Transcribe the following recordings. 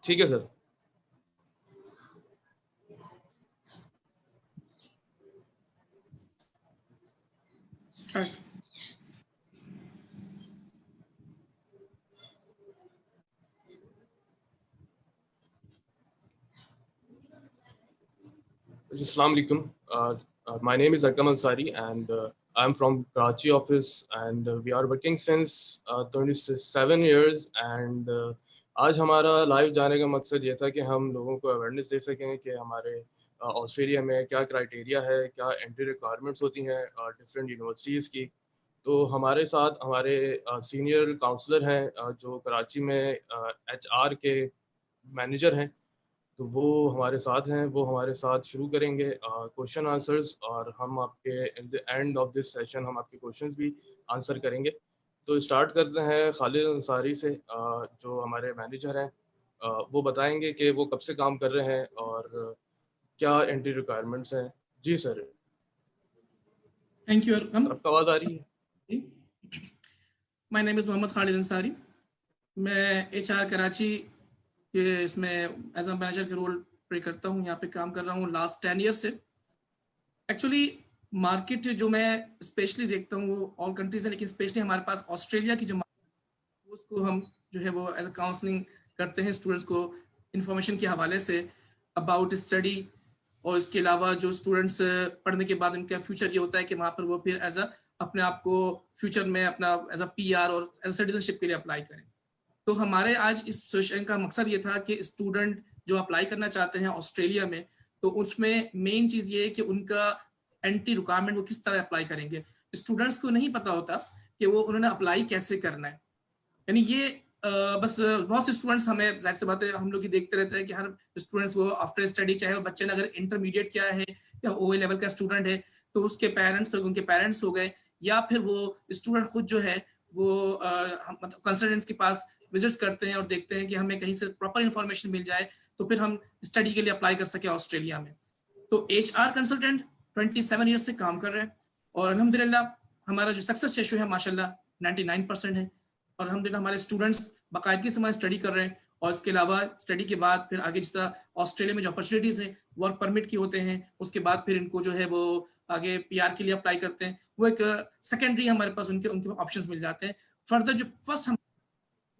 ठीक है sir. Start. Assalamu alaikum. My name is Akram Ansari and I'm from Karachi office and we are working since 27 years and आज हमारा live जाने का मकसद ये था कि हम लोगों को अवेयरनेस दे सकें कि हमारे ऑस्ट्रेलिया में क्या क्राइटेरिया है, क्या एंट्री रिक्वायरमेंट्स होती हैं डिफरेंट यूनिवर्सिटीज़ की। तो हमारे साथ हमारे सीनियर काउंसलर हैं जो कराची में HR के मैनेजर हैं, तो वो हमारे साथ हैं। वो हमारे साथ शुरू करेंगे क्वेश्चन आंसर्स और हम आपके at the end of this session हम आपके क्वेश्चंस भी आंसर करेंगे। तो स्टार्ट करते हैं खालिद अंसारी से, जो हमारे मैनेजर हैं। वो बताएंगे कि वो कब से काम कर रहे हैं और क्या एंट्री रिक्वायरमेंट्स हैं। जी सर। Thank you Arqam. आपको आवाज़ आ रही है? My name is Mohammad Khalid Ansari. मैं HR कराची के इसमें एज अ मैनेजर के रोल प्ले करता हूँ। यहाँ पे काम कर रहा हूँ लास्ट 10 ईयर्स से। एक्चुअली मार्केट जो मैं स्पेशली देखता हूँ वो ऑल कंट्रीज है, लेकिन स्पेशली हमारे पास ऑस्ट्रेलिया की जो उसको हम जो है वो एज अ काउंसलिंग करते हैं स्टूडेंट्स को इंफॉर्मेशन के हवाले से अबाउट स्टडी, और इसके अलावा जो स्टूडेंट्स पढ़ने के बाद उनका फ्यूचर ये होता है कि वहाँ पर वो फिर एज अ अपने आप को फ्यूचर में अपना एज अ PR और एज सिटीजनशिप के लिए अप्लाई करें। तो हमारे आज इस सेशन का मकसद ये था कि स्टूडेंट जो अप्लाई करना चाहते हैं ऑस्ट्रेलिया में, तो उसमें मेन चीज़ ये है कि उनका एंट्री रिक्वायरमेंट वो किस तरह अप्लाई करेंगे। स्टूडेंट्स को नहीं पता होता कि वो उन्होंने अप्लाई कैसे करना है। यानी ये बस बहुत से स्टूडेंट्स, हमें जाहिर सी बात है हम लोग ये देखते रहते हैं कि हर स्टूडेंट्स वो आफ्टर स्टडी, चाहे वो बच्चे ने अगर इंटरमीडिएट किया है या OA लेवल का स्टूडेंट है, तो उसके पेरेंट्स उनके पेरेंट्स हो गए, या फिर वो स्टूडेंट खुद जो है वो मतलब कंसल्टेंट्स के पास विजिट्स करते हैं और देखते हैं कि हमें कहीं से प्रॉपर इंफॉर्मेशन मिल जाए तो फिर हम स्टडी के लिए अप्लाई कर सके ऑस्ट्रेलिया में। तो HR कंसल्टेंट 27 ईयर्स से काम कर रहे हैं और अल्हम्दुलिल्लाह हमारा जो सक्सेस रेशियो है माशाल्लाह 99% है। और अल्हम्दुलिल्लाह हमारे स्टूडेंट्स बाकायदगी से हमारे स्टडी कर रहे हैं, और इसके अलावा स्टडी के बाद फिर आगे जिस तरह ऑस्ट्रेलिया में जो अपॉर्चुनिटीज हैं वर्क परमिट की होते हैं, उसके बाद फिर इनको जो है वो आगे PR के लिए अप्लाई करते हैं। वो एक सेकेंडरी हमारे पास उनके उनके ऑप्शंस मिल जाते हैं। फर्दर जो फर्स्ट हम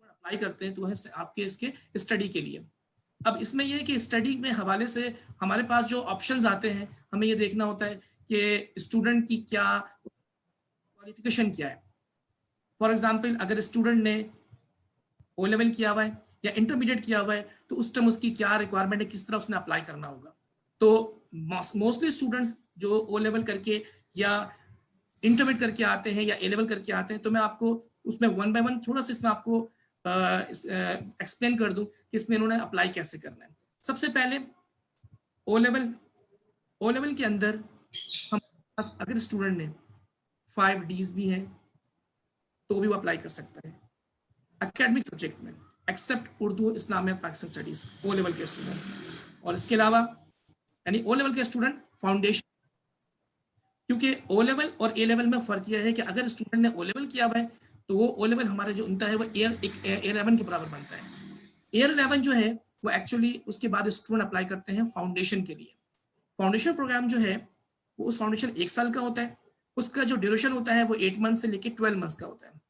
अप्लाई करते हैं तो है आपके इसके स्टडी के लिए। अब इसमें यह है कि स्टडी में हवाले से हमारे पास जो ऑप्शंस आते हैं, हमें ये देखना होता है कि स्टूडेंट की क्या क्वालिफिकेशन क्या है। फॉर एग्जाम्पल अगर स्टूडेंट ने O लेवल किया हुआ है या इंटरमीडिएट किया हुआ है, तो उस टाइम उसकी क्या रिक्वायरमेंट है, किस तरह उसने अप्लाई करना होगा। तो मोस्टली स्टूडेंट्स जो O लेवल करके या इंटरमीडिएट करके आते हैं या A लेवल करके आते हैं, तो मैं आपको उसमें वन बाय वन थोड़ा सा इसमें आपको एक्सप्लेन कर दूं कि इसमें इन्होंने अप्लाई कैसे करना है। सबसे पहले O लेवल के अंदर हम अगर स्टूडेंट ने 5 Ds भी हैं तो भी वो अप्लाई कर सकता है एकेडमिक सब्जेक्ट में, except Urdu, Islamic, Pakistan studies O level के स्टूडेंट। और इसके अलावा यानी O लेवल के स्टूडेंट फाउंडेशन, क्योंकि O लेवल और A लेवल में फर्क यह है कि अगर स्टूडेंट ने O लेवल किया हुआ है तो वो O लेवल हमारा जो उनका है वो एयर 11 के बराबर बनता है। एयर 11 जो है वो एक्चुअली उसके बाद स्टूडेंट अप्लाई करते हैं फाउंडेशन के लिए। फाउंडेशन प्रोग्राम जो है वो उस फाउंडेशन 1 साल का होता है, उसका जो ड्यूरेशन होता है वो 8 मंथ से लेकर 12 मंथ्स का होता है।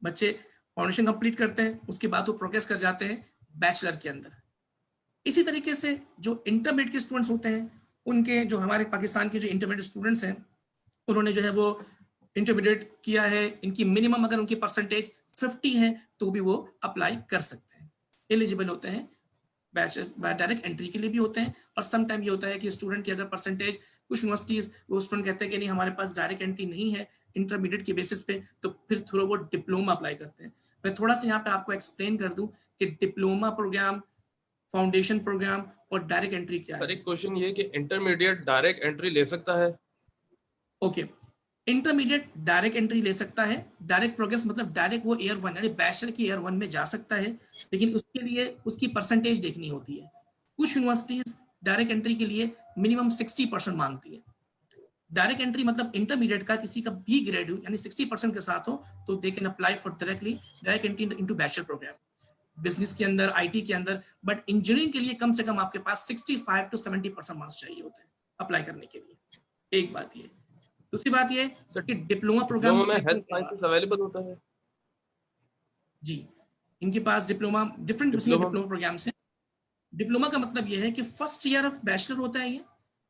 बच्चे फाउंडेशन कंप्लीट करते हैं, उसके बाद वो प्रोग्रेस कर जाते हैं बैचलर के अंदर। इसी तरीके से जो इंटरमीडिएट के स्टूडेंट्स होते हैं, उनके जो हमारे पाकिस्तान के जो इंटरमीडिएट स्टूडेंट्स हैं, उन्होंने जो है वो इंटरमीडिएट किया है, इनकी मिनिमम अगर उनकी परसेंटेज 50 है तो भी वो अप्लाई कर सकते हैं, एलिजिबल होते हैं। डायरेक्ट एंट्री के लिए भी होते हैं, और सम टाइम ये होता है कि स्टूडेंट की अगर परसेंटेज, कुछ यूनिवर्सिटीज वो स्टूडेंट कहते हैं कि नहीं हमारे पास डायरेक्ट एंट्री नहीं है इंटरमीडिएट के बेसिस पे, तो फिर थोड़ा वो डिप्लोमा अप्लाई करते हैं। मैं थोड़ा सा यहाँ पे आपको एक्सप्लेन कर दूं कि डिप्लोमा प्रोग्राम, फाउंडेशन प्रोग्राम और डायरेक्ट एंट्री क्या है। सर एक क्वेश्चन ये कि इंटरमीडिएट डायरेक्ट एंट्री ले सकता है? ओके, इंटरमीडिएट डायरेक्ट एंट्री ले सकता है। डायरेक्ट प्रोग्रेस मतलब डायरेक्ट वो ईयर 1 यानी बैचलर की ईयर 1 में जा सकता है, लेकिन उसके लिए उसकी परसेंटेज देखनी होती है। कुछ यूनिवर्सिटीज डायरेक्ट एंट्री के लिए मिनिमम 60% मांगती है। डायरेक्ट एंट्री मतलब इंटरमीडिएट का किसी का भी ग्रेड हो यानी 60% के साथ हो तो they can apply for direct entry into bachelor programme. Business के अंदर, आईटी के अंदर, बट इंजीनियरिंग के लिए कम से कम आपके पास 65 to 70% मार्क्स चाहिए होते हैं अप्लाई करने के लिए। एक बात ये। दूसरी बात ये सर कि डिप्लोमा प्रोग्राम डिप्लोमा में मैं क्यों हेल्थ कह रहा साइंसेस अवेलेबल होता है? जी, इनके पास डिप्लोमा, डिफरेंट किस्म के डिप्लोमा डिप्लोमा प्रोग्राम्स हैं। डिप्लोमा का मतलब ये है कि फर्स्ट ईयर ऑफ बैचलर होता है,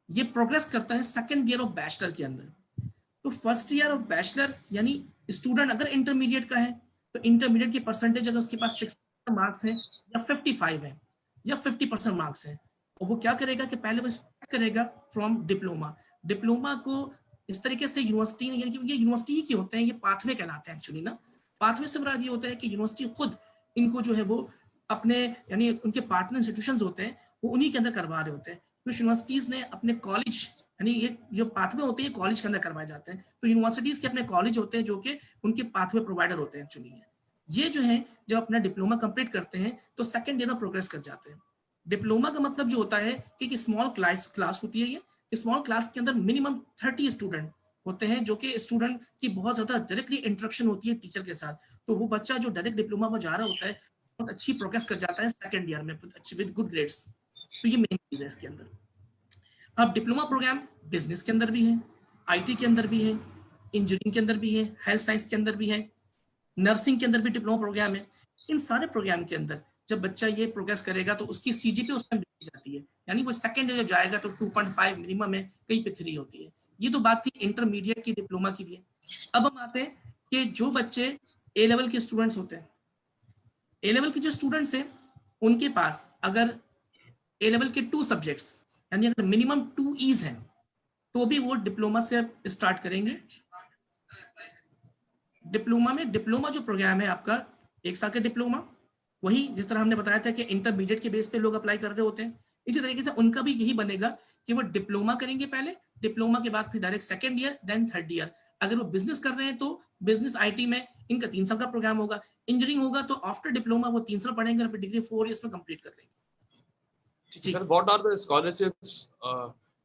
ये प्रोग्रेस करता है सेकंड ईयर ऑफ बैचलर के अंदर। तो फर्स्ट ईयर ऑफ बैचलर यानी स्टूडेंट अगर इंटरमीडिएट का है तो इंटरमीडिएट की परसेंटेज अगर उसके पास 60 मार्क्स है या 55 है या 50% मार्क्स है, तो वो क्या करेगा कि पहले वो स्टार्ट करेगा फ्रॉम डिप्लोमा। डिप्लोमा को इस तरीके से यूनिवर्सिटी, यानी कि ये यूनिवर्सिटी ही के होते हैं, ये पाथवे कहलाते हैं एक्चुअली ना। पाथवे से मुराद ये होता है कि यूनिवर्सिटी खुद इनको जो है वो अपने, यानी उनके पार्टनर इंस्टीट्यूशंस होते हैं, वो उन्हीं के अंदर करवा रहे होते हैं। कुछ यूनिवर्सिटीज ने अपने कॉलेज, यानी ये जो पाथवे होते हैं कॉलेज के अंदर करवाए जाते हैं, तो यूनिवर्सिटीज के अपने कॉलेज होते हैं जो कि उनके पाथवे प्रोवाइडर होते हैं एक्चुअली। ये जो है जब अपना डिप्लोमा कंप्लीट करते हैं तो सेकंड ईयर में प्रोग्रेस कर जाते हैं। डिप्लोमा का मतलब जो होता है कि स्मॉल क्लास होती है, ये स्मॉल क्लास के अंदर मिनिमम 30 स्टूडेंट होते हैं, जो कि स्टूडेंट की बहुत ज्यादा डायरेक्टली इंटरेक्शन होती है टीचर के साथ। तो वो बच्चा जो डायरेक्ट डिप्लोमा में जा रहा होता है बहुत अच्छी प्रोग्रेस कर जाता है सेकंड ईयर में विद गुड ग्रेड्स। तो ये मेन चीज है इसके अंदर। अब डिप्लोमा प्रोग्राम बिजनेस के अंदर भी है, आईटी के अंदर भी है, इंजीनियरिंग के अंदर भी है, हेल्थ साइंस के अंदर भी है, नर्सिंग के अंदर भी डिप्लोमा प्रोग्राम है। इन सारे प्रोग्राम के अंदर जब बच्चा ये प्रोग्रेस करेगा तो उसकी सीजीपीए उस टाइम देखी जाती है, यानी वो सेकंड ईयर जाएगा तो 2.5 मिनिमम है, कहीं पे 3 होती है। ये तो बात थी इंटरमीडिएट की डिप्लोमा के लिए। अब हम आते हैं कि जो बच्चे ए लेवल के स्टूडेंट्स होते हैं, ए लेवल के जो स्टूडेंट्स हैं उनके पास अगर ए लेवल के 2 सब्जेक्ट्स यानी अगर मिनिमम 2 ईज हैं तो भी वो डिप्लोमा से स्टार्ट करेंगे। डिप्लोमा में, डिप्लोमा जो प्रोग्राम है आपका 1 साल का डिप्लोमा, वही जिस तरह हमने बताया था कि इंटरमीडिएट के बेस पे लोग अप्लाई कर रहे होते हैं, इसी तरीके से उनका भी यही बनेगा कि वो डिप्लोमा करेंगे पहले, डिप्लोमा के बाद फिर direct second year then third year. अगर वो बिजनेस कर रहे हैं तो बिजनेस आईटी में इनका 3 साल का प्रोग्राम होगा। इंजीनियरिंग होगा तो आफ्टर डिप्लोमा वो 3 साल पढ़ेंगे और फिर डिग्री 4 ईयर्स में कंप्लीट कर लेंगे। Sir what are the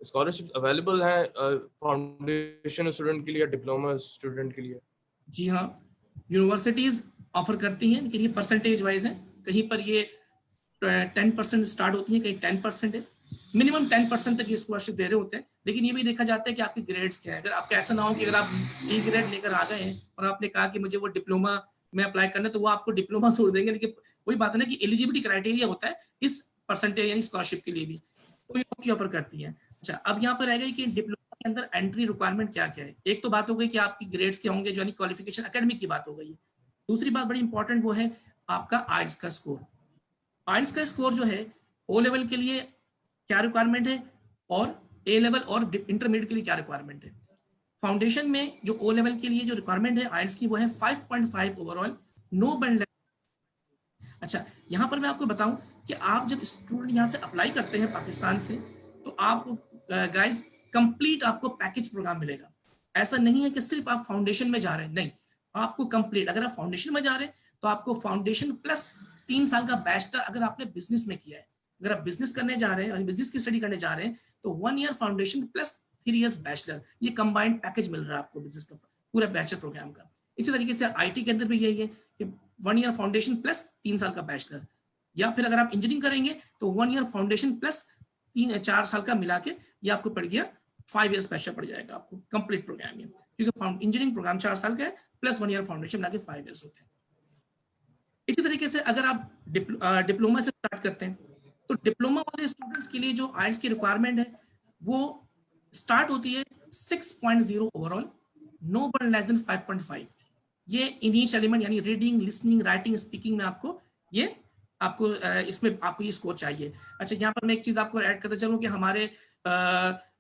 scholarships available हैं फाउंडेशन स्टूडेंट के लिए या डिप्लोमा स्टूडेंट के लिए? जी हाँ, यूनिवर्सिटीज ऑफर करती हैं, लेकिन ये परसेंटेज वाइज है। कहीं पर ये 10% स्टार्ट होती है, कहीं 10% है, मिनिमम 10% तक ये स्कॉलरशिप दे रहे होते हैं। लेकिन ये भी देखा जाता है कि आपके ग्रेड्स क्या है। अगर आपका ऐसा ना हो कि अगर आप ई ग्रेड लेकर आ गए हैं और आपने कहा कि मुझे वो डिप्लोमा में अप्लाई करना है, तो वो आपको डिप्लोमा छोड़ देंगे। लेकिन वही बात है ना कि एलिजिबिलिटी क्राइटेरिया होता है इस परसेंटेज यानी स्कॉलरशिप के लिए भी, तो ये ऑफर करती है। अच्छा, अब यहाँ पर आएगा कि डिप्लोमा के अंदर एंट्री रिक्वायरमेंट क्या क्या है। एक तो बात हो गई कि आपकी ग्रेड्स क्या होंगे, जो यानी क्वालिफिकेशन एकेडमिक की बात हो गई है। दूसरी बात बड़ी इंपॉर्टेंट वो है आपका आइल्स का स्कोर। आइल्स का स्कोर जो है ओ लेवल के लिए क्या रिक्वायरमेंट है और ए लेवल और इंटरमीडिएट के लिए क्या रिक्वायरमेंट है। फाउंडेशन में जो ओ लेवल के लिए जो रिक्वायरमेंट है आइल्स की वो है 5.5 ओवरऑल, नो बैंड। अच्छा, यहाँ पर मैं आपको बताऊं कि आप जब स्टूडेंट यहाँ से अप्लाई करते हैं पाकिस्तान से, तो आपको गाइस कंप्लीट आपको पैकेज प्रोग्राम मिलेगा। ऐसा नहीं है कि सिर्फ आप फाउंडेशन में जा रहे हैं, नहीं, आपको कंप्लीट, अगर आप फाउंडेशन में जा रहे हैं तो आपको फाउंडेशन प्लस 3 साल का बैचलर अगर आपने बिजनेस में किया है, अगर आप बिजनेस करने जा रहे हैं और बिजनेस की स्टडी करने जा रहे हैं तो 1 year foundation plus 3 years bachelor, ये कंबाइंड पैकेज मिल रहा है आपको बिजनेस का पूरा बैचलर प्रोग्राम का। इसी तरीके से आईटी के अंदर भी यही है कि 1 ईयर फाउंडेशन प्लस 3 साल का बैचलर, या फिर अगर आप इंजीनियरिंग करेंगे तो 1 ईयर फाउंडेशन प्लस 4 साल का मिला के ये आपको पड़ गया 5 इयर्स बैचलर पड़ जाएगा आपको कंप्लीट प्रोग्राम में, क्योंकि इंजीनियरिंग प्रोग्राम 4 साल का है प्लस 1 ईयर फाउंडेशन मिला के 5 इयर्स होते हैं। इसी तरीके से अगर आप डिप्लोमा से स्टार्ट करते हैं तो डिप्लोमा वाले स्टूडेंट्स के लिए जो आइल्स की रिक्वायरमेंट है वो स्टार्ट होती है 6.0 overall, no but less than 5.5। ये इनिश एलिमेंट यानी रीडिंग, लिसनिंग, राइटिंग, स्पीकिंग में आपको ये आपको इसमें आपको ये स्कोर चाहिए। अच्छा, यहाँ पर मैं एक चीज आपको ऐड करते चलूं कि हमारे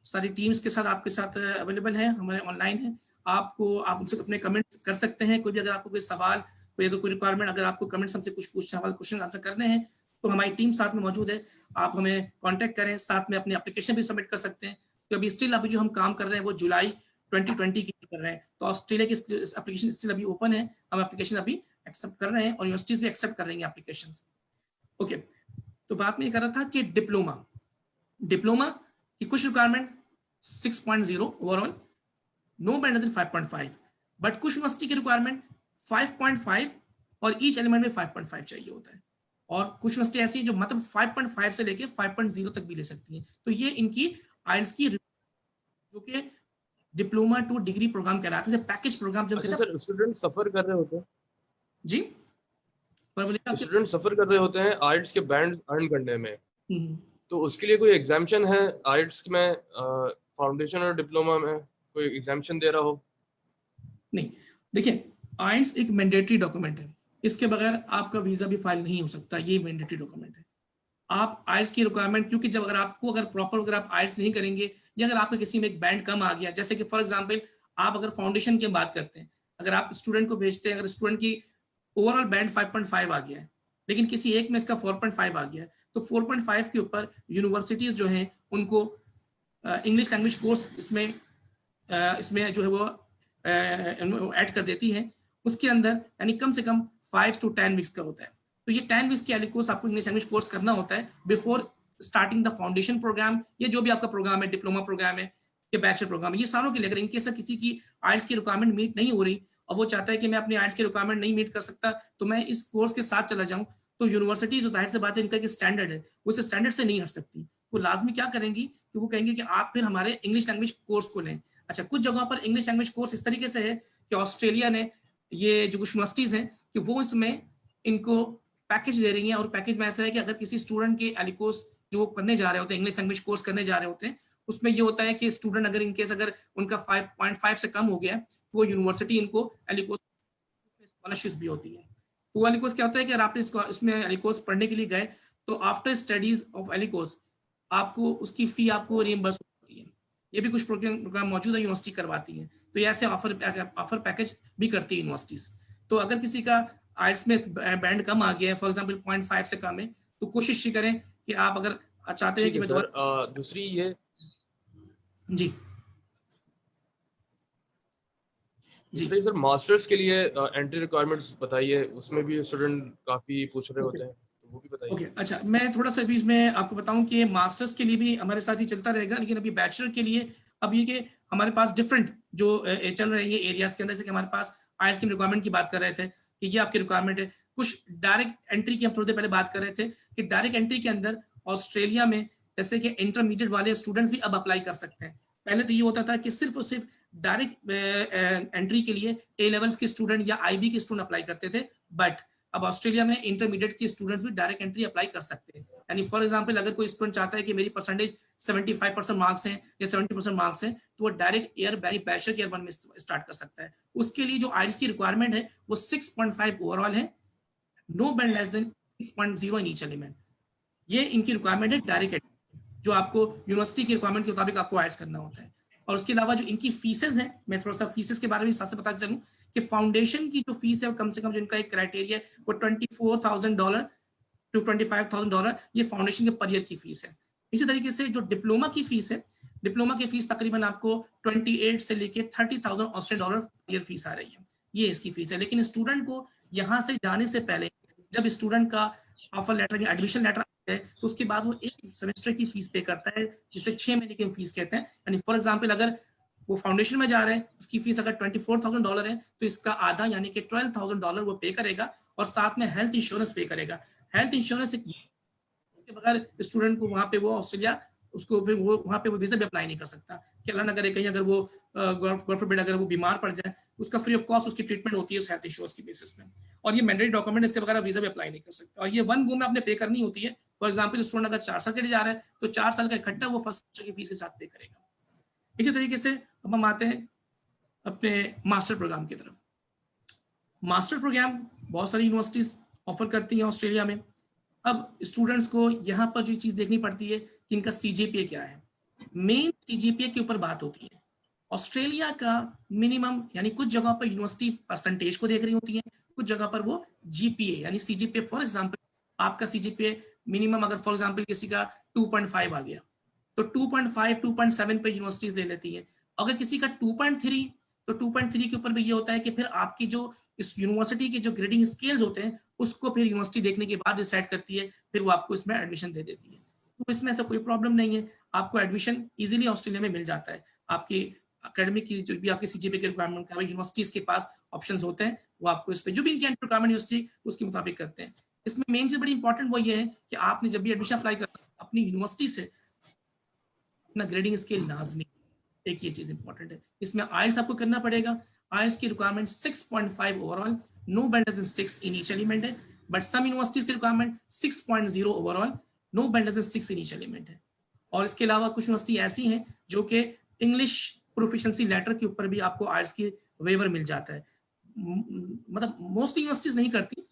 सारी टीम्स के साथ आपके साथ अवेलेबल है, हमारे ऑनलाइन है, आप उनसे अपने कमेंट कर सकते हैं। कोई भी अगर आपको कोई सवाल, कोई अगर कोई रिक्वायरमेंट, अगर आपको कमेंट हमसे कुछ सवाल क्वेश्चन आंसर करने हैं तो हमारी टीम साथ में मौजूद है, आप हमें कांटेक्ट करें, साथ में अपनी एप्लीकेशन भी सबमिट कर सकते हैं। तो अभी स्टिल अभी जो हम काम कर रहे हैं वो जुलाई 2020 की कर रहे हैं, तो ऑस्ट्रेलिया की एप्लीकेशन स्टिल अभी ओपन है, हम एप्लीकेशन अभी एक्सेप्ट कर रहे हैं और यूनिवर्सिटीज भी एक्सेप्ट कर रही हैं एप्लीकेशन। ओके, तो बात में ये कर रहा था कि डिप्लोमा की कुछ requirement 6.0 overall, no band than 5.5, but कुछ यूनिवर्सिटी की रिक्वायरमेंट 5.5 और ईच एलिमेंट में 5.5 चाहिए होता है। और कुछ यूनिवर्सिटी ऐसी है जो मतलब 5.5 से लेके 5.0 तक भी ले सकती हैं। तो ये इनकी आइल्स की जो कि डिप्लोमा टू डिग्री प्रोग्राम कहलाते थे, पैकेज प्रोग्राम जब अच्छा कहते सर, स्टूडेंट सफर कर रहे होते हैं, जी पर बोलिए आपके स्टूडेंट सफर कर रहे होते हैं आर्ट्स के बैंड अर्न करने में, हम्म, तो उसके लिए कोई एग्जाम्पशन है आर्ट्स में, फाउंडेशन और डिप्लोमा में कोई एग्जाम्पशन दे रहा हो? नहीं देखिए, आइल्स एक मैंडेटरी डॉक्यूमेंट है, इसके बगैर आपका वीजा भी फाइल नहीं हो सकता, ये मैंडेटरी डॉक्यूमेंट है। आप आइल्स की रिक्वायरमेंट, क्योंकि जब अगर आपको अगर प्रॉपर अगर आप आइल्स नहीं करेंगे या अगर आपका किसी में एक बैंड कम आ गया, जैसे कि फॉर एग्जांपल आप अगर फाउंडेशन की बात करते हैं, अगर आप स्टूडेंट को भेजते हैं, अगर स्टूडेंट की ओवरऑल बैंड 5.5 आ गया है लेकिन किसी एक में इसका 4.5 आ गया है, तो 4.5 के ऊपर यूनिवर्सिटीज जो हैं उनको इंग्लिश लैंग्वेज कोर्स इसमें जो है वो ऐड कर देती है। उसके अंदर यानी कम से कम 5 to 10 वीक्स का होता है। तो ये 10 वीक्स के कोर्स आपको इंग्लिश लैंग्वेज कोर्स करना होता है before starting the foundation programme, या जो भी आपका प्रोग्राम है, डिप्लोमा प्रोग्राम है या बैचलर प्रोग्राम है, ये सारों के लिए। अगर इनकेस किसी की आइल्स की रिक्वायरमेंट मीट नहीं हो रही और वो चाहता है कि मैं अपनी आइल्स की रिक्वायरमेंट नहीं मीट कर सकता तो मैं इस कोर्स के साथ चला जाऊं, तो यूनिवर्सिटी जो जाहिर सी बात है इनका एक स्टैंडर्ड है, वो इस स्टैंडर्ड से नहीं हट सकती। वो लाजमी क्या करेंगी कि वो कहेंगे कि आप फिर हमारे इंग्लिश लैंग्वेज कोर्स को लें। अच्छा, कुछ जगहों पर इंग्लिश लैंग्वेज कोर्स इस तरीके से है कि ऑस्ट्रेलिया ने ये जो कुछ यूनिवर्सिटीज हैं कि वो इसमें इनको पैकेज दे रही हैं, और पैकेज में ऐसा है कि अगर किसी स्टूडेंट के एलिकोस जो वो करने जा रहे होते हैं, इंग्लिश लैंग्वेज कोर्स करने जा रहे होते हैं, उसमें ये होता है कि स्टूडेंट अगर इनकेस अगर उनका 5.5 से कम हो गया तो वो यूनिवर्सिटी इनको एलिकोस स्कॉलरशिप भी होती है। तो वो एलिकोस क्या होता है कि अगर आप इसमें एलिकोस पढ़ने के लिए गए तो आफ्टर स्टडीज ऑफ एलिकोस आपको उसकी फी आपको रिइंबर्स होती है। ये भी कुछ प्रोग्राम मौजूद है, यूनिवर्सिटी करवाती है। तो ये ऐसे ऑफर पैकेज भी करती है यूनिवर्सिटीज। तो अगर किसी का आइल्स में बैंड कम आ गया है, फॉर एग्जांपल 0.5 से कम है, तो कोशिश ये करें कि आप अगर चाहते हैं ठीक कि है मैं सर। दोबारा दूसरी ये जी जी दूसरी सर, मास्टर्स के लिए एंट्री रिक्वायरमेंट्स बताइए, उसमें भी स्टूडेंट काफी पूछ रहे ओके होते हैं, तो वो भी बताइए। ओके अच्छा, मैं थोड़ा सा बीच में आपको बताऊं कि मास्टर्स के लिए भी हमारे साथ ही चलता रहेगा, लेकिन अभी बैचलर के लिए अब ये कि हमारे पास डिफरेंट जो चल रहे हैं एरियाज के अंदर, जैसे कि हमारे पास आइल्स की रिक्वायरमेंट की बात कर रहे थे कि ये आपकी रिक्वायरमेंट है। कुछ डायरेक्ट एंट्री की हम थोड़ी देर पहले बात कर रहे थे कि डायरेक्ट एंट्री के अंदर ऑस्ट्रेलिया में जैसे कि इंटरमीडिएट वाले स्टूडेंट्स भी अब अप्लाई कर सकते हैं। पहले तो ये होता था कि सिर्फ और सिर्फ डायरेक्ट एंट्री के लिए ए लेवल्स के स्टूडेंट या आईबी के स्टूडेंट अप्लाई करते थे, बट अब ऑस्ट्रेलिया में इंटरमीडिएट के स्टूडेंट्स भी डायरेक्ट एंट्री अप्लाई कर सकते हैं। यानी फॉर एग्जांपल अगर कोई स्टूडेंट चाहता है कि मेरी परसेंटेज 75% मार्क्स हैं या 70% मार्क्स हैं, तो वो डायरेक्ट ईयर बैचलर ईयर 1 में स्टार्ट कर सकता है। उसके लिए जो आइल्स की रिक्वायरमेंट है वो 6.5 ओवरऑल है, no band less than 6.0 in each element. ये इनकी रिक्वायरमेंट है डायरेक्ट, जो आपको यूनिवर्सिटी की रिक्वायरमेंट के मुताबिक आपको आइल्स करना होता है। और उसके अलावा जो इनकी फीसेज हैं, मैं थोड़ा सा फीसेज के बारे में साथ से बता चलूं कि फाउंडेशन की जो फीस है वो कम से कम जो इनका एक क्राइटेरिया है वो $24,000 टू $25,000 ये फाउंडेशन के पर ईयर की फीस है। इसी तरीके से जो डिप्लोमा की फीस है, डिप्लोमा की फीस तकरीबन आपको 28 से लेके 30,000 Australian dollar per year fees आ रही है, ये इसकी फीस है। लेकिन स्टूडेंट को यहाँ से जाने से पहले जब स्टूडेंट का ऑफर लेटर या एडमिशन लेटर आता है तो उसके बाद वो एक सेमेस्टर की फीस पे करता है, जिसे 6 महीने की फीस कहते हैं। यानी फॉर एग्जाम्पल अगर वो फाउंडेशन में जा रहे हैं, उसकी फीस अगर $24,000 है तो इसका आधा यानी कि $12,000 वो पे करेगा, और साथ में हेल्थ इंश्योरेंस पे करेगा। हेल्थ इंश्योरेंस के बगैर स्टूडेंट को वहां पे वो ऑस्ट्रेलिया उसको फिर वो वहां पे वो वीजा भी अप्लाई नहीं कर सकता कि अल्लाह ना करे कहीं अगर वो गॉड फॉरबिड अगर वो बीमार पड़ जाए, उसका फ्री ऑफ कॉस्ट उसकी ट्रीटमेंट होती है उस हेल्थ इंश्योरेंस की बेसिस में। और ये मैंडेटरी डॉक्यूमेंट, इसके बगैर वीजा भी अप्लाई नहीं कर सकता। और ये वन गो में आपने पे करनी होती है। फॉर एग्जाम्पल स्टूडेंट अगर 4 साल के लिए जा रहा है तो 4 साल का इकट्ठा वो फर्स्ट की फीस के साथ पे करेगा। इसी तरीके से अब हम आते हैं अपने मास्टर प्रोग्राम की तरफ। मास्टर प्रोग्राम बहुत सारी यूनिवर्सिटीज ऑफर करती हैं ऑस्ट्रेलिया में। अब स्टूडेंट्स को यहाँ पर जो चीज देखनी पड़ती है कि इनका सीजीपीए क्या है। मेन सीजीपीए के ऊपर बात होती है। ऑस्ट्रेलिया का मिनिमम यानी कुछ जगह पर यूनिवर्सिटी परसेंटेज को देख रही होती है, कुछ जगह पर वो जीपीए यानी सीजीपीए। फॉर एग्जांपल आपका सीजीपीए मिनिमम अगर फॉर एग्जांपल किसी का 2.5 आ गया तो 2.5 2.7 पे यूनिवर्सिटीज ले लेती है। अगर किसी का 2.3 तो 2.3 के ऊपर भी ये होता है कि फिर आपकी जो इस यूनिवर्सिटी के जो ग्रेडिंग स्केल्स होते हैं उसको फिर यूनिवर्सिटी देखने के बाद डिसाइड करती है, फिर वो आपको इसमें एडमिशन दे देती है। तो इसमें ऐसा कोई प्रॉब्लम नहीं है, आपको एडमिशन इजीली ऑस्ट्रेलिया में मिल जाता है। आपकी अकेडमिक की जो भी आपकी सीजीपीए के रिक्वायरमेंट का यूनिवर्सिटीज के पास ऑप्शंस होते हैं, वो आपको इस पे जो भी इनकी रिक्वायरमेंट यूनिवर्सिटी उसके मुताबिक करते हैं। इसमें मेन चीज बड़ी इंपॉर्टेंट वो ये है कि आपने जब भी एडमिशन अप्लाई करना अपनी यूनिवर्सिटी से अपना ग्रेडिंग स्केल लाजमी, एक ये चीज इंपॉर्टेंट है। इसमें आइल्स आपको करना पड़ेगा। आइल्स की requirement 6.5 overall, no better than 6 in each element है, बट सम यूनिवर्सिटीज की requirement 6.0 overall, no better than 6 in each element है। और इसके अलावा कुछ यूनिवर्सिटी ऐसी हैं जो कि इंग्लिश प्रोफिशिएंसी लेटर के ऊपर भी आपको आइल्स की वेवर मिल जाता है। मतलब मोस्ट यूनिवर्सिटीज नहीं करती,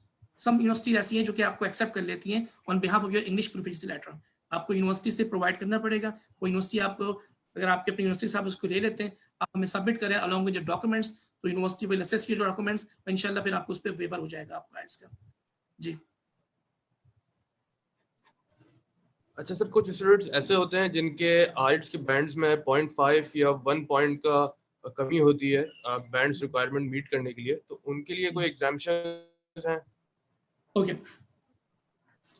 सम यूनिवर्सिटीज ऐसी हैं जो कि आपको एक्सेप्ट कर लेती हैं on behalf of your English proficiency letter. आपको यूनिवर्सिटी से प्रोवाइड करना पड़ेगा। वो यूनिवर्सिटी आपको, अगर आपके अपनी यूनिवर्सिटी से आप उसको ले लेते हैं, आप हमें सबमिट करें अलॉन्ग विद डॉक्यूमेंट्स, तो university will assess your documents, इंशाल्लाह फिर आपको उस पर वेवर हो जाएगा आपका आइल्स का। जी अच्छा सर, कुछ स्टूडेंट्स ऐसे होते हैं जिनके आइल्स के बैंड्स में 0.5 या 1 पॉइंट का कमी होती है बैंड्स रिक्वायरमेंट मीट करने के लिए, तो उनके लिए कोई एग्जाम्पशन हैं? ओके,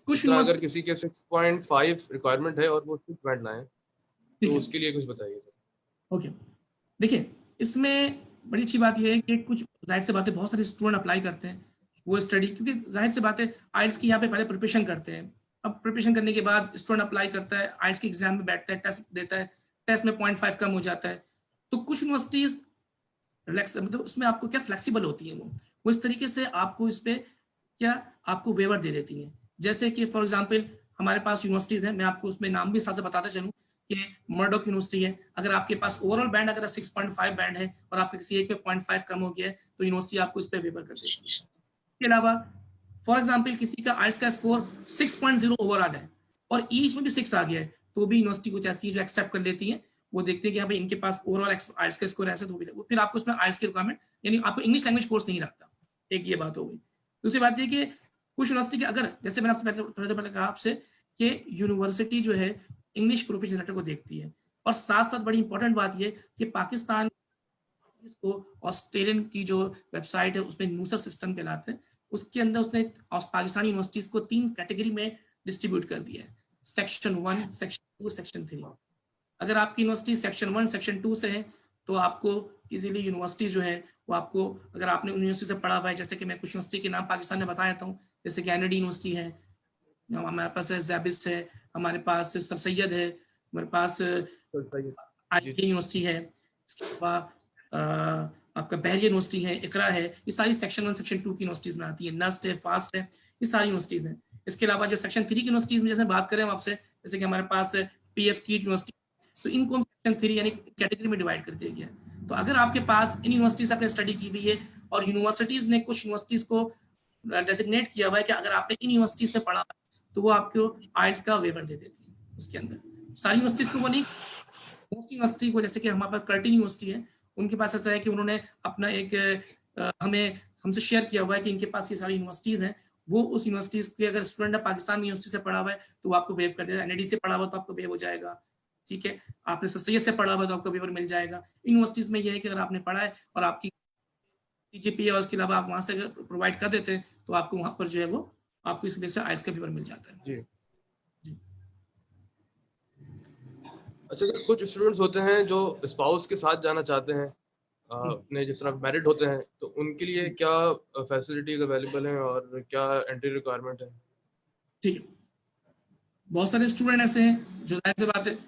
कुछ जिस तरह अगर यूनिवर्सिटी, किसी के 6.5 रिक्वायरमेंट है और वो 6 बैंड लाए, ठीक तो है, उसके लिए कुछ बताइए सर। ओके। देखिए, इसमें बड़ी अच्छी बात यह है कि कुछ जाहिर सी बात है बहुत सारे स्टूडेंट अप्लाई करते हैं वो स्टडी, क्योंकि जाहिर सी बात है आइल्स की यहाँ पे पहले प्रिपरेशन करते हैं। अब प्रिपरेशन करने के बाद स्टूडेंट अप्लाई करता है, आइल्स के एग्जाम में बैठता है, टेस्ट देता है, टेस्ट में 0.5 कम हो जाता है। तो कुछ यूनिवर्सिटीज रिलैक्स, मतलब उसमें आपको क्या फ्लेक्सिबल होती है, वो इस तरीके से आपको इस पे क्या आपको वेवर दे देती हैं। जैसे कि फॉर एग्जांपल हमारे पास यूनिवर्सिटीज हैं, मैं आपको उसमें नाम भी साथ बताता चलूं कि मर्डोक यूनिवर्सिटी है। अगर आपके पास ओवरऑल बैंड अगर 6.5 बैंड है और आपके किसी एक पे 0.5 कम हो गया है, तो यूनिवर्सिटी आपको इस पे वेवर कर देती है। इसके अलावा फॉर एग्जाम्पल किसी का आइल्स का स्कोर 6.0 ओवरऑल है और ईच में भी 6 आ गया है, तो भी यूनिवर्सिटी कुछ ऐसी जो एक्सेप्ट कर लेती है। वो देखते हैं कि हाँ भाई इनके पास ओवरऑल आइल्स का स्कोर ऐसे, तो फिर आपको उसमें आइल्स की रिक्वायरमेंट, यानी आपको इंग्लिश लैंग्वेज कोर्स नहीं रखता। एक ये बात हो गई। दूसरी बात ये कि कुछ यूनिवर्सिटी के, अगर जैसे मैंने आपसे पहले कहा आपसे कि यूनिवर्सिटी जो है इंग्लिश प्रोफिशिएंसी लेटर को देखती है, और साथ साथ बड़ी इंपॉर्टेंट बात ये कि पाकिस्तान को ऑस्ट्रेलियन की जो वेबसाइट है उसमें नूसर सिस्टम कहलाते हैं, उसके अंदर उसने पाकिस्तानी यूनिवर्सिटीज को 3 कैटेगरी में डिस्ट्रीब्यूट कर दिया है, सेक्शन 1, सेक्शन 2, सेक्शन 3। अगर आपकी यूनिवर्सिटी सेक्शन 1, सेक्शन 2 से है, तो आपको इजीली यूनिवर्सिटी जो है वो आपको, अगर आपने यूनिवर्सिटी से पढ़ा हुआ है, जैसे कि मैं कुछ यूनिवर्सिटी के नाम पाकिस्तान में बता देता हूँ, जैसे कैनेडी यूनिवर्सिटी है, हमारे पास जैबिस्ट है, हमारे पास सर सैयद है, हमारे पास आई यूनिवर्सिटी है, इसके अलावा आपका बहरिया यूनिवर्सिटी है, इकरा है, ये सारी सेक्शन 1, सेक्शन 2 की यूनिवर्सिटीज में आती है। नस्ट है, फास्ट है, ये सारी यूनिवर्सिटीज हैं। इसके अलावा जो सेक्शन 3 की यूनिवर्सिटीज में जैसे बात करें हम आपसे, जैसे कि हमारे पास पीएफ कीट यूनिवर्सिटी, तो इनको सेक्शन 3 यानी कैटेगरी में डिवाइड कर दिया गया है। तो अगर आपके पास इन यूनिवर्सिटीज से आपने स्टडी की हुई है और यूनिवर्सिटीज ने कुछ यूनिवर्सिटीज को डेजिग्नेट किया हुआ है कि अगर आपने इन यूनिवर्सिटीज से पढ़ा तो वो आपको आइल्स का वेवर दे देती है। उसके अंदर सारी यूनिवर्सिटीज को वो नहीं, मोस्ट यूनिवर्सिटी को, जैसे कि हमारे पास कर्टिन यूनिवर्सिटी है, उनके पास ऐसा है कि उन्होंने अपना एक हमें हमसे शेयर किया हुआ है कि इनके पास ये सारी यूनिवर्सिटीज हैं, वो उस यूनिवर्सिटीज के अगर स्टूडेंट पाकिस्तान में यूनिवर्सिटी से पढ़ा हुआ है तो वो आपको वेव कर देगा। एनआईडी से पढ़ा हुआ तो आपको वेव हो जाएगा, ठीक है। आपने सैयद से पढ़ा हुआ तो आपको वेवर मिल जाएगा। यूनिवर्सिटीज में ये है कि अगर आपने पढ़ा है और आपकी टीजीपी है और उसके अलावा आप वहां से प्रोवाइड कर देते हैं, तो आपको वहां पर जो है वो आपको इस बेस पे आइल्स का वेवर मिल जाता है। जी जी। अच्छा सर, कुछ स्टूडेंट्स होते हैं जो स्पाउस के साथ जाना चाहते हैं, अपने जिस तरह मैरिड होते हैं, तो उनके लिए क्या फैसिलिटीज अवेलेबल हैं और क्या एंट्री रिक्वायरमेंट है? ठीक है, बहुत सारे स्टूडेंट ऐसे हैं जो जाहिर सी बात है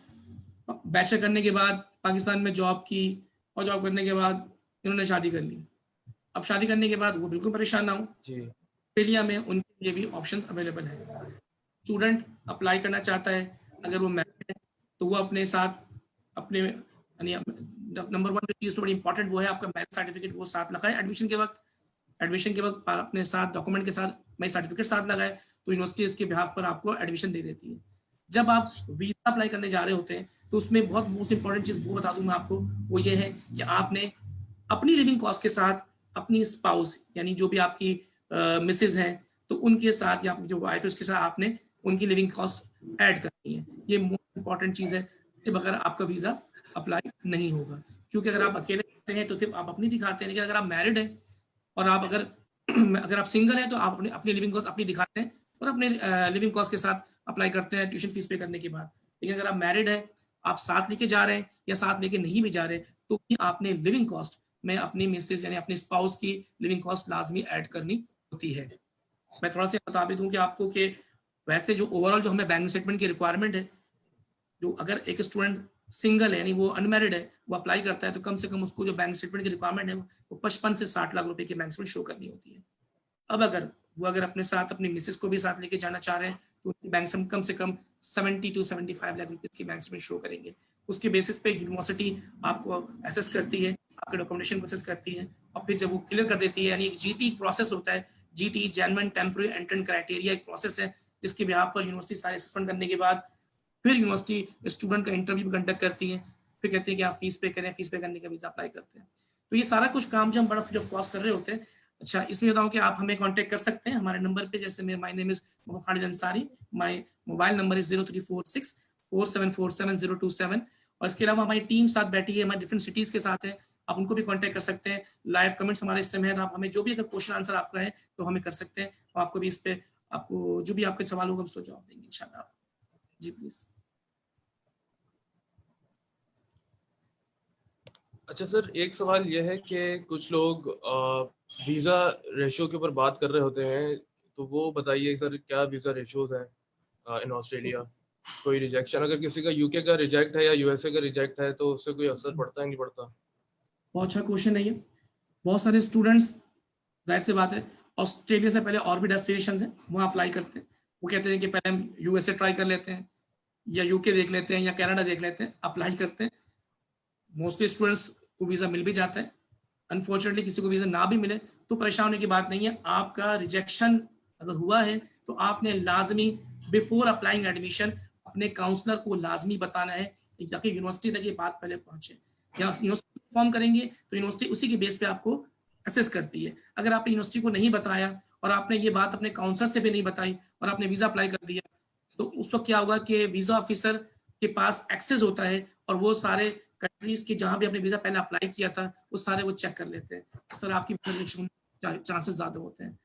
बैचलर करने के बाद पाकिस्तान में जॉब की और जॉब करने के बाद इन्होंने शादी कर ली। अब शादी करने के बाद वो बिल्कुल परेशान ना हो, ऑस्ट्रेलिया में उनके लिए भी ऑप्शन अवेलेबल है। स्टूडेंट अप्लाई करना चाहता है, अगर वो मैरिड है तो वो अपने साथ अपने, यानी नंबर 1 जो चीज़ तो बड़ी इंपॉर्टेंट वो है आपका मैरिज सर्टिफिकेट, वो साथ लगाए एडमिशन के वक्त। एडमिशन के वक्त अपने साथ डॉक्यूमेंट के साथ मैरिज सर्टिफिकेट साथ लगाए, तो यूनिवर्सिटी इसके बिहाफ पर आपको एडमिशन दे देती है। जब आप वीजा अप्लाई करने जा रहे होते हैं तो उसमें बहुत मोस्ट इंपॉर्टेंट चीज़ वो बता दूं मैं आपको, वो ये है कि आपने अपनी लिविंग कॉस्ट के साथ अपनी स्पाउस यानी जो भी आपकी मिसेज हैं तो उनके साथ या जो वाइफ है उसके साथ आपने उनकी लिविंग कॉस्ट ऐड करनी है। ये मोस्ट इंपॉर्टेंट चीज़ है कि बगैर आपका वीज़ा अप्लाई नहीं होगा, क्योंकि अगर आप अकेले हैं तो सिर्फ आप अपनी दिखाते हैं, लेकिन अगर आप मैरिड हैं और आप अगर आप सिंगल हैं तो आप अपनी लिविंग कॉस्ट अपनी दिखाते हैं और अपने लिविंग कॉस्ट के साथ अप्लाई करते हैं ट्यूशन फीस पे करने के बाद। लेकिन अगर आप मैरिड हैं, आप साथ लेके जा रहे हैं या साथ लेके नहीं भी जा रहे, तो आपने लिविंग कॉस्ट में अपनी मिसेज यानी अपनी स्पाउस की लिविंग कॉस्ट लाजमी ऐड करनी होती है। मैं थोड़ा सा बता भी दूं कि आपको कि वैसे जो ओवरऑल जो हमें बैंक स्टेटमेंट की रिक्वायरमेंट है, जो अगर एक स्टूडेंट सिंगल है यानी वो अनमैरिड है, वो अप्लाई करता है तो कम से कम उसको जो बैंक स्टेटमेंट की रिक्वायरमेंट है वो 55 से 60 लाख रुपए की बैंक स्टेटमेंट शो करनी होती है। अब अगर वो अपने साथ अपनी मिसेस को भी साथ लेके जाना चाह रहे हैं तो उनकी बैंक स्टेटमेंट कम से कम 70 टू 75 लाख रुपए की बैंक स्टेटमेंट शो करेंगे। उसके बेसिस पे यूनिवर्सिटी आपको असेस करती है, आपके डॉक्यूमेंटेशन को असेस करती है, और फिर जब वो क्लियर कर देती है, यानी एक जीटी प्रोसेस होता है, GT genuine temporary entrance criteria एक प्रोसेस है जिसके बिहाफ पर यूनिवर्सिटी सारे असेसमेंट करने के बाद फिर यूनिवर्सिटी स्टूडेंट का इंटरव्यू कंडक्ट करती है, फिर कहते हैं कि आप फीस पे करें, फीस पे करने का वीजा अप्लाई करते हैं। तो ये सारा कुछ काम जो हम बड़ा फ्री ऑफ कॉस्ट कर रहे होते हैं। अच्छा, इसमें बताऊं कि आप हमें कांटेक्ट कर सकते हैं हमारे नंबर पे, जैसे मेरा my name is Mohammad Khalid Ansari, my mobile number is 0346474707, और इसके अलावा हमारी टीम साथ बैठी है, हमारे डिफरेंट सिटीज के साथ है, आप उनको भी कांटेक्ट कर सकते हैं। लाइव कमेंट्स हमारे सिस्टम है, तो आप हमें जो भी अगर क्वेश्चन आंसर आपका है तो हमें कर सकते हैं, और आपको भी इस पे आपको जो भी आपके सवाल होगा उसको जवाब देंगे इंशाल्लाह। जी प्लीज। अच्छा सर, एक सवाल यह है कि कुछ लोग वीज़ा रेशो के ऊपर बात कर रहे होते हैं, तो वो बताइए सर क्या वीज़ा रेशोज है इन ऑस्ट्रेलिया? कोई रिजेक्शन, अगर किसी का यूके का रिजेक्ट है या यूएसए का रिजेक्ट है तो उससे कोई असर पड़ता है नहीं पड़ता? बहुत अच्छा क्वेश्चन है ये। बहुत सारे स्टूडेंट्स, जाहिर सी बात है, ऑस्ट्रेलिया से पहले और भी डेस्टिनेशन है वहाँ अप्लाई करते हैं। वो कहते हैं कि पहले हम यूएसए ट्राई कर लेते हैं, या यूके देख लेते हैं, या कनाडा देख लेते हैं, अप्लाई करते हैं। मोस्टली स्टूडेंट्स को वीज़ा मिल भी जाता है। अनफॉर्चुनेटली किसी को वीज़ा ना भी मिले तो परेशान होने की बात नहीं है। आपका रिजेक्शन अगर हुआ है तो आपने लाजमी बिफोर अप्लाइंग एडमिशन अपने काउंसलर को लाजमी बताना है, ताकि यूनिवर्सिटी तक ये बात पहले पहुंचे। या यूनिवर्सिटी फॉर्म करेंगे तो यूनिवर्सिटी उसी के बेस पे आपको असेस करती है। अगर आपने यूनिवर्सिटी को नहीं बताया और आपने ये बात अपने काउंसलर से भी नहीं बताई और आपने वीज़ा अप्लाई कर दिया, तो उस वक्त क्या होगा कि वीज़ा ऑफिसर के पास एक्सेस होता है और वो सारे कंट्रीज के जहां भी आपने वीजा पहले अप्लाई किया था वो सारे वो चेक कर लेते हैं। इस तरह आपकी रिजेक्शन चांसेस ज्यादा होते हैं।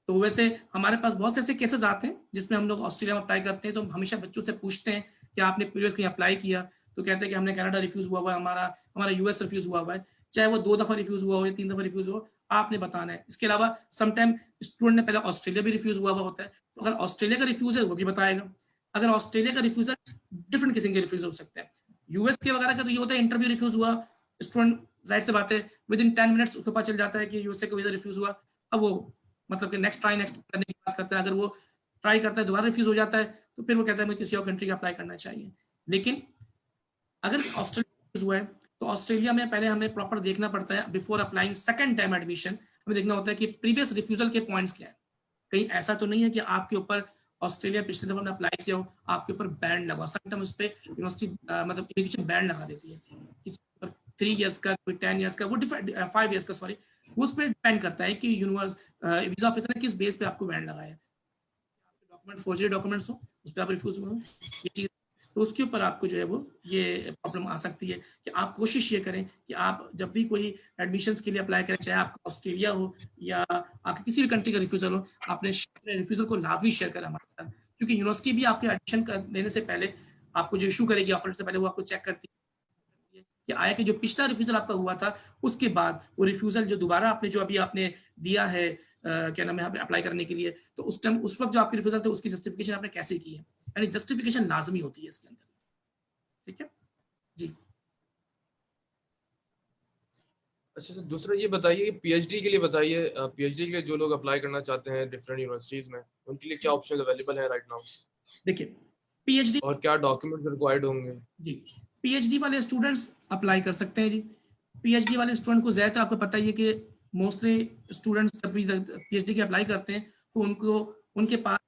तो वैसे हमारे पास बहुत से ऐसे केसेस आते हैं जिसमें हम लोग ऑस्ट्रेलिया में अप्लाई करते हैं, तो हमेशा बच्चों से पूछते हैं कि आपने प्रीवियस कहीं अप्लाई किया, तो कहते हैं कि हमने कनाडा रिफ्यूज हुआ हुआ है, हमारा यूएस रिफ्यूज हुआ हुआ है, चाहे वो 2 दफा रिफ्यूज हुआ हो या 3 दफा रिफ्यूज हो, आपने बताना है। इसके अलावा समटाइम स्टूडेंट ने पहले ऑस्ट्रेलिया भी रिफ्यूज हुआ होता है, तो अगर ऑस्ट्रेलिया का रिफ्यूज है वो भी बताएगा। अगर ऑस्ट्रेलिया का रिफ्यूजल डिफरेंट किस्म के रिफ्यूज हो सकते हैं, यूएस के वगैरह का तो ये होता है इंटरव्यू रिफ्यूज हुआ, स्टूडेंट जाहिर सी बात है विद इन 10 मिनट्स उसको पता चल जाता है कि यूएसए का वीजा रिफ्यूज हुआ। अब वो मतलब कि नेक्स्ट करने की बात करता है। अगर वो ट्राई करता है दोबारा रिफ्यूज हो जाता है तो फिर वो कहता है मुझे किसी और कंट्री का अप्लाई करना चाहिए। लेकिन अगर ऑस्ट्रेलिया हुआ है तो ऑस्ट्रेलिया में पहले हमें प्रॉपर देखना पड़ता है before applying second time admission. हमें देखना होता है कि प्रीवियस रिफ्यूजल के पॉइंट्स क्या है। कहीं ऐसा तो नहीं है कि आपके ऊपर ऑस्ट्रेलिया पिछले दफा अप्लाई किया हो, आपके ऊपर बैन लगा, समटाइम उस पर यूनिवर्सिटी मतलब इमिग्रेशन बैन लगा देती है, किसी पर 3 इयर्स का, कोई 10 इयर्स का, वो 5 इयर्स का, सॉरी, उस पर डिपेंड करता है कि वीजा ऑफिसर ने किस बेस पे आपको बैन लगाया है। डॉक्यूमेंट फोर्जरी डॉक्यूमेंट्स हो, उस पर आप रिफ्यूज हो, ये चीज, तो उसके ऊपर आपको जो है वो ये प्रॉब्लम आ सकती है। कि आप कोशिश ये करें कि आप जब भी कोई एडमिशन्स के लिए अप्लाई करें, चाहे आपका ऑस्ट्रेलिया हो या आपके किसी भी कंट्री का रिफ्यूजल हो, आपने रिफ्यूजल को लाजमी शेयर करें हमारे साथ, क्योंकि यूनिवर्सिटी भी आपके एडमिशन लेने से पहले आपको जो इशू करेगी ऑफर से पहले, वो आपको चेक करती है कि आया कि जो पिछला रिफ्यूजल आपका हुआ था उसके बाद वो रिफ्यूजल जो दोबारा आपने जो अभी आपने दिया है क्या नाम है अप्लाई करने के लिए, तो उस टाइम उस वक्त जो आपके रिफ्यूजल थे उसकी जस्टिफिकेशन आपने कैसे की है, यानी जस्टिफिकेशन लाजमी होती है इसके अंदर। ठीक है जी। अच्छा सर, दूसरा ये बताइए, पीएचडी के लिए बताइए, पीएचडी के लिए जो लोग अप्लाई करना चाहते हैं डिफरेंट यूनिवर्सिटीज में, उनके लिए क्या ऑप्शन अवेलेबल है राइट नाउ? देखिए पीएचडी और क्या डॉक्यूमेंट्स रिक्वायर्ड होंगे? जी, पीएचडी वाले स्टूडेंट्स अप्लाई कर सकते हैं जी। पीएचडी वाले स्टूडेंट को ज्यादातर आपको पता ही है कि मोस्टली स्टूडेंट्स जब भी पीएचडी के अप्लाई करते हैं तो उनको उनके पास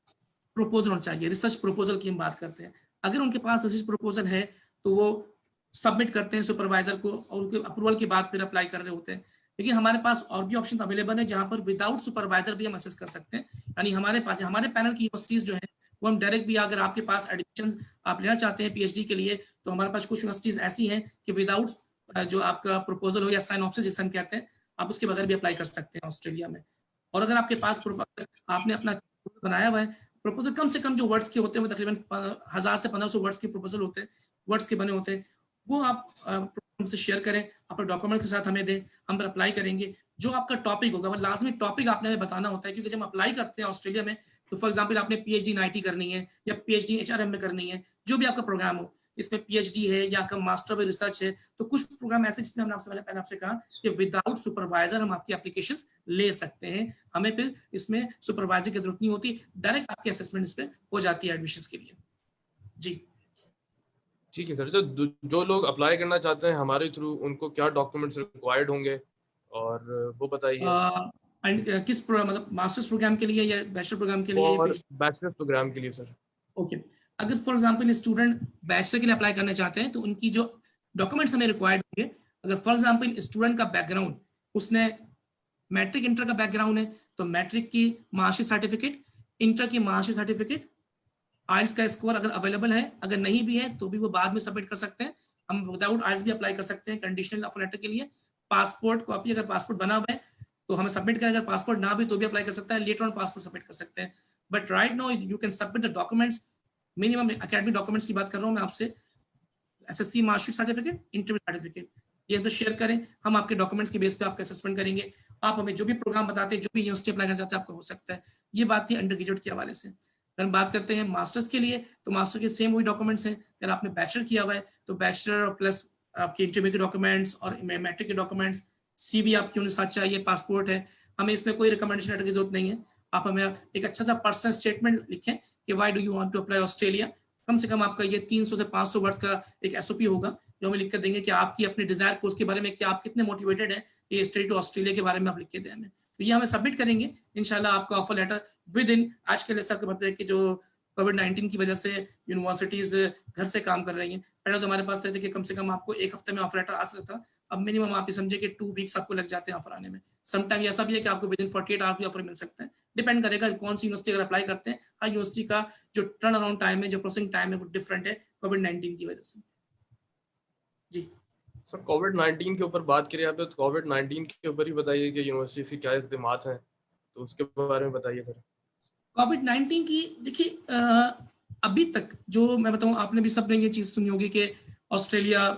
प्रपोजल होना चाहिए, रिसर्च प्रपोजल की हम बात करते हैं। अगर उनके पास रिसर्च प्रपोजल है तो वो सबमिट करते हैं सुपरवाइजर को, और उनके अप्रूवल के बाद फिर अप्लाई कर रहे होते हैं। लेकिन हमारे पास और भी ऑप्शन अवेलेबल है जहां पर विदाउट सुपरवाइजर भी हम असेस कर सकते हैं। यानी हमारे पास हमारे पैनल की यूनिवर्सिटीज जो है वो हम डायरेक्ट भी, अगर आपके पास एडमिशन आप लेना चाहते हैं पीएचडी के लिए, तो हमारे पास कुछ यूनिवर्सिटीज ऐसी हैं कि विदाउट जो आपका प्रपोजल हो या साइनॉप्सिस जिसे हम कहते हैं, आप उसके बगैर भी अप्लाई कर सकते हैं ऑस्ट्रेलिया में। और अगर आपके पास आपने अपना बनाया हुआ है प्रपोजल, कम से कम जो वर्ड्स के होते हैं वो तकरीबन 1000 से 1500 वर्ड्स के प्रपोजल होते हैं, वर्ड्स के बने होते हैं, वो आप हमसे शेयर करें, अपने डॉक्यूमेंट के साथ हमें दें, हम अप्लाई करेंगे। जो आपका टॉपिक होगा, वो लाजमी टॉपिक आपने हमें बताना होता है, क्योंकि जब हम अप्लाई करते हैं ऑस्ट्रेलिया में, तो फॉर एग्जांपल आपने पीएचडी इन आईटी करनी है या पीएचडी एचआरएम में करनी है, जो भी आपका प्रोग्राम हो, इसमें पीएचडी है या आपका मास्टर में रिसर्च है, तो कुछ प्रोग्राम ऐसे जिसमें हमने पहले आपसे कहा कि विदाउट सुपरवाइजर हम आपकी एप्लीकेशन ले सकते हैं, हमें फिर इसमें सुपरवाइजर की जरूरत नहीं होती, डायरेक्ट आपकी असेसमेंट इस पे हो जाती है एडमिशन के लिए। जी ठीक है सर। जो लोग अप्लाई करना चाहते हैं हमारे थ्रू, उनको क्या डॉक्यूमेंट्स रिक्वायर्ड होंगे और वो बताइए। किस मतलब मास्टर्स प्रोग्राम के लिए या बैचलर प्रोग्राम के लिए? और बैचलर प्रोग्राम के लिए सर। ओके, अगर फॉर एग्जांपल स्टूडेंट बैचलर के लिए अप्लाई करना चाहते हैं, तो उनकी जो डॉक्यूमेंट्स हमें रिक्वायर्ड होंगे, अगर फॉर एग्जांपल स्टूडेंट का बैकग्राउंड, उसने मैट्रिक इंटर का बैकग्राउंड है, तो मैट्रिक की मार्कशीट सर्टिफिकेट, इंटर की मार्कशीट सर्टिफिकेट, आइल्स का स्कोर अगर अवेलेबल है, अगर नहीं भी है तो भी वो बाद में सबमिट कर सकते हैं, हम विदाउट आइल्स भी अप्लाई कर सकते हैं कंडीशनल ऑफर लेटर के लिए। पासपोर्ट कॉपी, अगर पासपोर्ट बना हुआ है तो हमें सबमिट करें, अगर पासपोर्ट ना भी तो भी अप्लाई कर सकते हैं, लेटर ऑन पासपोर्ट सबमिट कर सकते हैं। But right now you can submit the documents, minimum academic documents की बात कर रहा हूं मैं आपसे, SSC marksheet certificate, interview certificate, ये तो शेयर करें, हम आपके डॉक्यूमेंट्स के बेस पे आपका असेसमेंट करेंगे। आप हमें जो भी प्रोग्राम बताते हैं, जो भी यूनिवर्सिटी अप्लाई करना चाहते हैं, आपका हो सकता है। ये बात थी अंडर ग्रेजुएट के हवाले से। अगर बात करते हैं मास्टर्स के लिए, तो मास्टर के सेम वही डॉक्यूमेंट्स हैं। अगर आपने बैचलर किया हुआ है तो बैचलर प्लस आपके इंटरव्यू के डॉक्यूमेंट्स और मैट्रिक के डॉक्यूमेंट्स, सीवी आपकी उनके साथ चाहिए, पासपोर्ट है। हमें इसमें कोई रिकमेंडेशन लेटर की जरूरत नहीं है। आप हमें एक अच्छा सा पर्सनल स्टेटमेंट लिखें कि why do you want to apply Australia. कम से कम आपका ये 300 से 500 वर्ड्स का एक एसओपी होगा, जो हमें लिख कर देंगे कि आपकी अपने डिजायर कोर्स के बारे में, कि आप कितने मोटिवेटेड हैं ये स्टडी टू ऑस्ट्रेलिया के बारे में आप लिख के दें हमें। तो ये हमें सबमिट करेंगे, इंशाल्लाह आपका ऑफर लेटर विद इन, आज के लिए सबको पता है कि जो कोविड-19 की वजह से यूनिवर्सिटीज घर से काम कर रही हैं। पहले तो हमारे पास थे कि कम से कम आपको एक हफ्ते में ऑफर लेटर आ सकता था, अब मिनिमम आप ये समझे कि 2 वीक्स आपको लग जाते हैं ऑफर आने में। समटाइम ऐसा भी है कि आपको विद इन 48 आवर्स भी ऑफर मिल सकता है, डिपेंड करेगा कौन सी यूनिवर्सिटी अगर अप्लाई करते हैं। हर यूनिवर्सिटी का जो टर्न अराउंड टाइम है, जो प्रोसेसिंग टाइम है, वो डिफरेंट है कोविड-19 की वजह से। जी सर, कोविड-19 के ऊपर बात करें आप, तो कोविड-19 के ऊपर ही बताइए कि यूनिवर्सिटी से क्या इक़दामात हैं, तो उसके बारे में बताइए सर। कोविड-19 की देखिए, अभी तक जो मैं बताऊं, आपने भी सबने ये चीज सुनी होगी कि ऑस्ट्रेलिया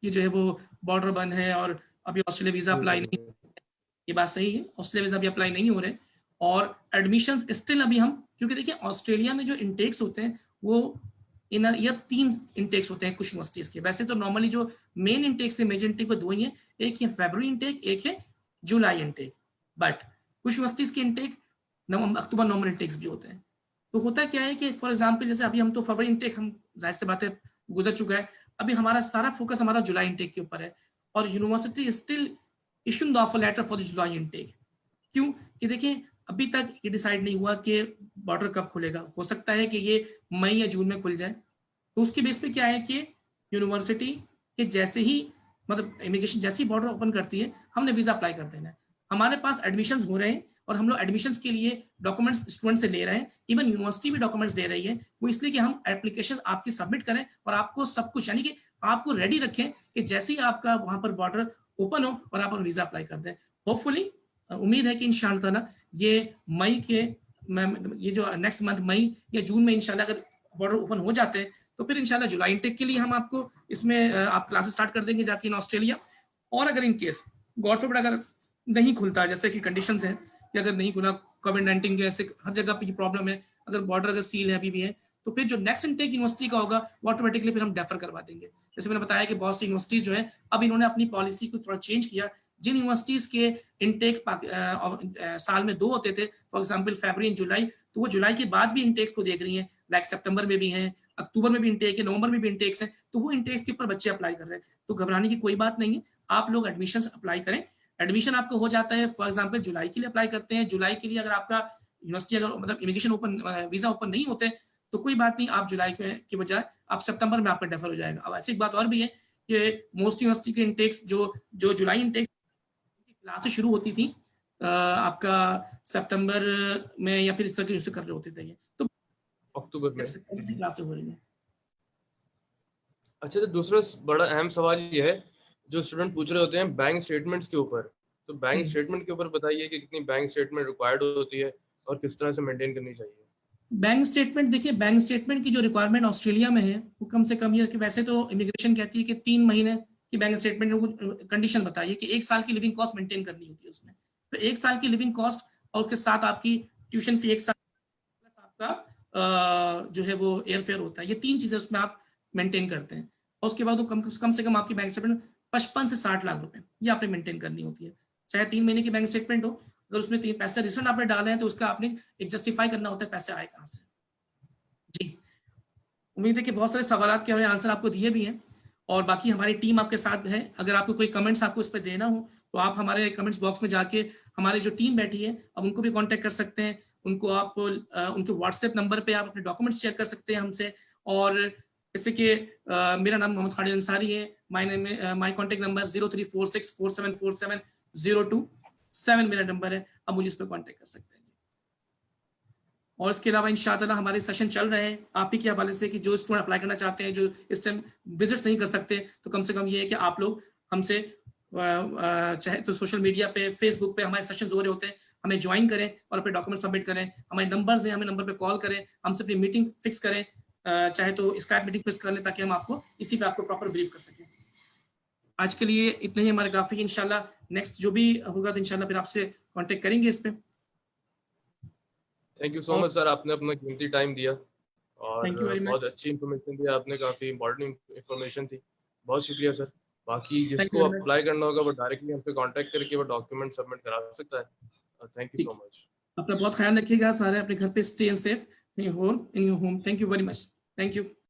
की जो है वो बॉर्डर बंद है और अभी ऑस्ट्रेलिया वीजा अप्लाई नहीं, ये बात सही है, ऑस्ट्रेलिया वीजा अभी अप्लाई नहीं हो रहे, और एडमिशंस स्टिल अभी हम, क्योंकि देखिए ऑस्ट्रेलिया में जो इनटेक्स होते हैं वो इन ईयर 3 इनटेक्स होते हैं कुछ यूनिवर्सिटीज के। वैसे तो नॉर्मली जो मेन इनटेक्स है, मेजर इनटेक, वो 2 ही है, एक है फरवरी इनटेक, एक है जुलाई इनटेक। बट कुछ यूनिवर्सिटीज के इनटेक अक्टूबर नवंबर इनटेक्स भी होते हैं। तो होता क्या है कि फॉर एग्जांपल जैसे अभी हम तो फरवरी इनटेक, हम जाहिर सी बात है गुजर चुका है, अभी हमारा सारा फोकस हमारा जुलाई इनटेक के ऊपर है, और university still issuing the offer letter for the July intake. क्यों कि देखिए अभी तक ये डिसाइड नहीं हुआ कि बॉर्डर कब खुलेगा, हो सकता है कि ये मई या जून में खुल जाए। तो उसके बेस पे क्या है कि यूनिवर्सिटी के जैसे ही मतलब इमिग्रेशन जैसे ही बॉर्डर ओपन करती है, हमने वीजा अप्लाई कर देना है। हमारे पास एडमिशंस हो रहे हैं और हम लोग एडमिशंस के लिए डॉक्यूमेंट्स स्टूडेंट से ले रहे हैं, इवन यूनिवर्सिटी भी डॉक्यूमेंट्स दे रही है, वो इसलिए कि हम एप्लीकेशन आपकी सबमिट करें और आपको सब कुछ, यानी कि आपको रेडी रखें कि जैसे ही आपका वहां पर बॉर्डर ओपन हो और आप वीजा अप्लाई कर दें। होपफुली उम्मीद है कि इंशाल्लाह ताला ये मई के, ये जो नेक्स्ट मंथ मई या जून में इंशाल्लाह अगर बॉर्डर ओपन हो जाते हैं, तो फिर इंशाल्लाह जुलाई इनटेक के लिए हम आपको इसमें आप क्लासेस स्टार्ट कर देंगे जाके इन ऑस्ट्रेलिया। और अगर इन केस गॉड फॉरबिड अगर नहीं खुलता, जैसे कि कंडीशंस हैं कि अगर नहीं खुला कोविड-19 के, ऐसे हर जगह पे ये प्रॉब्लम है, अगर बॉर्डर अगर सील है अभी भी है, तो फिर जो नेक्स्ट इनटेक यूनिवर्सिटी का होगा वो ऑटोमेटिकली फिर हम डेफर करवा देंगे। जैसे मैंने बताया कि बहुत सी यूनिवर्सिटीज जो है अब इन्होंने अपनी पॉलिसी को थोड़ा चेंज किया। जिन यूनिवर्सिटीज के इनटेक साल में 2 होते थे, फॉर एग्जांपल फरवरी एंड जुलाई, तो वो जुलाई के बाद भी इनटेक्स को देख रही हैं, लाइक सितंबर में भी हैं, अक्टूबर में भी इनटेक है, नवंबर में भी इनटेक्स हैं, तो वो इनटेक्स के ऊपर बच्चे अप्लाई कर रहे हैं। तो घबराने की कोई बात नहीं है, आप लोग एडमिशन अप्लाई करें। एडमिशन आपको हो जाता है, फॉर एग्जांपल जुलाई के लिए अप्लाई करते हैं, जुलाई के लिए अगर आपका यूनिवर्सिटी अगर मतलब इमिग्रेशन ओपन, वीजा ओपन नहीं होते तो कोई बात नहीं, आप जुलाई की बजाय आप सितंबर में आपका डेफर हो जाएगा। अब ऐसी एक बात और भी है कि मोस्ट यूनिवर्सिटी के इनटेक्स जो जुलाई इनटेक्स क्लासेस शुरू होती थी आपका सितंबर में या फिर इस तरह के कर रहे होते थे, ये तो अक्टूबर में क्लासेस हो रही है। अच्छा, तो दूसरा बड़ा अहम सवाल ये है जो स्टूडेंट पूछ रहे होते हैं बैंक स्टेटमेंट्स के ऊपर, तो बैंक स्टेटमेंट के ऊपर बताइए कि कितनी बैंक स्टेटमेंट रिक्वायर्ड होती है और किस तरह से मेंटेन करनी चाहिए। बैंक स्टेटमेंट, देखिए बैंक स्टेटमेंट की जो रिक्वायरमेंट ऑस्ट्रेलिया में है वो कम से कम ये कि वैसे तो इमिग्रेशन कहती है कि 3 महीने कि बैंक स्टेटमेंट में कंडीशन बताइए कि 1 साल की लिविंग कॉस्ट मेंटेन करनी होती है उसमें। तो 1 साल की लिविंग कॉस्ट और उसके साथ आपकी ट्यूशन फी 1 साल प्लस आपका जो है वो एयर फेयर होता है, ये 3 चीजें उसमें आप मेंटेन करते हैं। और उसके बाद वो कम से कम आपकी बैंक स्टेटमेंट 55 से 60 लाख रुपए ये आपने मेंटेन करनी होती है। चाहे 3 महीने की बैंक स्टेटमेंट हो, अगर उसमें 3 पैसे रिसेंट आपने डाले हैं तो उसका आपने एक जस्टिफाई करना होता है पैसे आए कहाँ से। जी, उम्मीद है कि बहुत सारे सवालात के हमने आंसर आपको दिए भी हैं, और बाकी हमारी टीम आपके साथ है। अगर आपको कोई कमेंट्स आपको उस पर देना हो तो आप हमारे कमेंट्स बॉक्स में जाके हमारी जो टीम बैठी है अब उनको भी कांटेक्ट कर सकते हैं। उनको आप उनके व्हाट्सएप नंबर पे आप अपने डॉक्यूमेंट्स शेयर कर सकते हैं हमसे। और जैसे कि मेरा नाम मोहम्मद खालिद अंसारी है, माय कॉन्टेक्ट नंबर 0346474702 मेरा नंबर है, आप मुझे इस पर कॉन्टेक्ट कर सकते हैं। और इसके अलावा इंशाअल्लाह हमारे सेशन चल रहे हैं आप ही के हवाले से कि जो स्टूडेंट अप्लाई करना चाहते हैं, जो इस टाइम विजिट नहीं कर सकते, तो कम से कम ये है कि आप लोग हमसे चाहे तो सोशल मीडिया पे, फेसबुक पे हमारे सेशंस हो रहे होते हैं, हमें ज्वाइन करें और अपने डॉक्यूमेंट सबमिट करें। हमारे नंबर्स हैं, हमें नंबर पे कॉल करें, हमसे अपनी मीटिंग फिक्स करें, चाहे तो स्काइप मीटिंग फिक्स कर लें ताकि हम आपको इसी पे आपको प्रॉपर ब्रीफ कर सकें। आज के लिए इतना ही हमारे काफी। इंशाल्लाह नेक्स्ट जो भी होगा तो इंशाल्लाह फिर आपसे कांटेक्ट करेंगे इस पे। Thank you so much sir, आपने अपना कीमती टाइम दिया और थैंक यू वेरी बहुत मच। अच्छी इन्फॉर्मेशन दी आपने, काफ़ी इंपॉर्टेंट इन्फॉर्मेशन थी। बहुत शुक्रिया सर। बाकी थैंक जिसको यू वेरी मच। अप्लाई करना होगा वो डायरेक्टली हमसे कांटेक्ट करके वो डॉक्यूमेंट सबमिट करा सकता है। थैंक यू ठीक सो है, मच। अपना बहुत ख्याल रखिएगा, सारे अपने घर पे stay safe in your home. Thank you very much. Thank you.